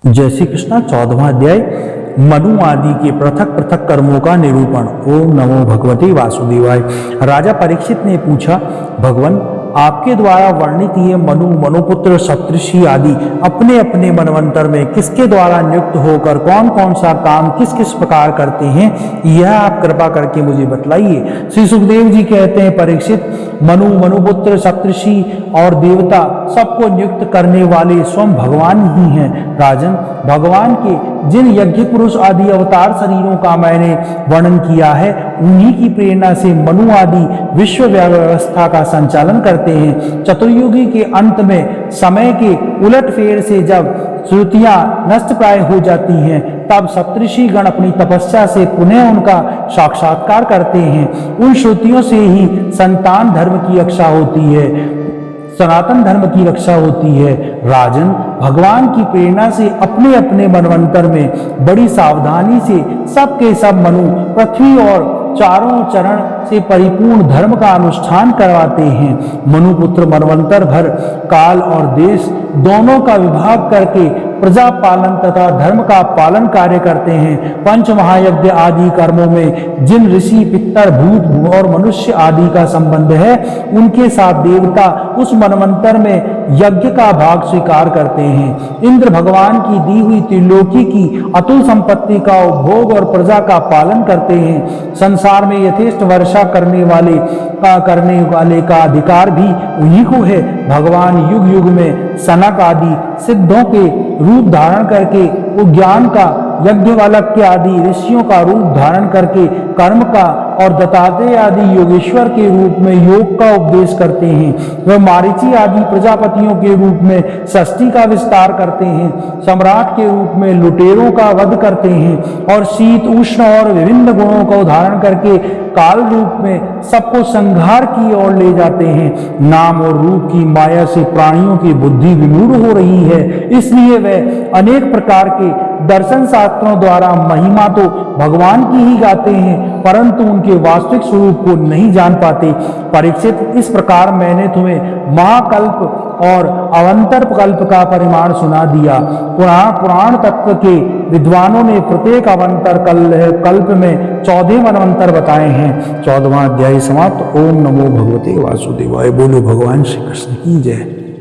जय श्री कृष्ण। 14वां अध्याय मनु आदि के पृथक पृथक कर्मों का निरूपण। ओम नमो भगवते वासुदेवाय। राजा परीक्षित ने पूछा, भगवान आपके द्वारा वर्णित ये मनु, मनुपुत्र, सप्तऋषि आदि अपने अपने मनवंतर में किसके द्वारा नियुक्त होकर कौन कौन सा काम किस किस प्रकार करते हैं, यह आप कृपा करके मुझे बतलाइए। श्री सुखदेव जी कहते हैं, परीक्षित, मनु, मनुपुत्र, सप्तऋषि और देवता सबको नियुक्त करने वाले स्वयं भगवान ही हैं। राजन, भगवान के जिन यज्ञ पुरुष आदि अवतार शरीरों का मैंने वर्णन किया है, उन्हीं की प्रेरणा से मनु आदि विश्व व्यवस्था का संचालन करते हैं। चतुर्युगी के अंत में समय के उलटफेर से जब श्रुतियां नष्ट प्राय हो जाती हैं, तब सप्तऋषि गण अपनी तपस्या से पुनः उनका साक्षात्कार करते हैं। उन श्रुतियों से ही संतान धर्म की रक्षा होती है, सनातन धर्म की रक्षा होती है। राजन, भगवान की प्रेरणा से अपने अपने मनवंतर में बड़ी सावधानी से सबके सब मनु पृथ्वी और चारों चरण से परिपूर्ण धर्म का अनुष्ठान करवाते हैं। मनुपुत्र मनवंतर भर काल और देश दोनों का विभाग करके प्रजा पालन तथा धर्म का पालन कार्य करते हैं। पंच महायज्ञ आदि कर्मों में जिन ऋषि, पितर, भूत और मनुष्य आदि का संबंध है, उनके साथ देवता उस मनवंतर में यज्ञ का भाग स्वीकार करते हैं। इंद्र भगवान की दी हुई त्रिलोकी की अतुल संपत्ति का उपभोग और प्रजा का पालन करते हैं। संसार में यथेष्ट वर्षा करने वाले का अधिकार भी उन्हीं को है। भगवान युग युग में सनक आदि सिद्धों के रूप धारण करके वो ज्ञान का, यज्ञवल्क्य आदि ऋषियों का रूप धारण करके कर्म का और दत्तात्रेय आदि योगेश्वर के रूप में योग का उपदेश करते हैं। वह मारीची आदि प्रजापतियों के रूप में षष्ठी का विस्तार करते हैं। सम्राट के रूप में लुटेरों का वध करते हैं और शीत, उष्ण और विभिन्न गुणों को धारण करके काल रूप में सबको संहार की ओर ले जाते हैं। नाम और रूप की माया से प्राणियों की बुद्धि विमूढ़ हो रही है, इसलिए वे अनेक प्रकार के दर्शन शास्त्रों द्वारा महिमा तो भगवान की ही गाते हैं, परंतु उनके वास्तविक स्वरूप को नहीं जान पाते। परीक्षित, इस प्रकार मैंने तुम्हें महाकल्प और अवंतर कल्प का परिमाण सुना दिया। पुराण तत्व के विद्वानों ने प्रत्येक अवंतर कल्प में 14 मनवंतर बताए हैं। 14वां अध्याय समाप्त। ओम नमो भगवते वासुदेवाय। बोलो भगवान श्री कृष्ण की जय।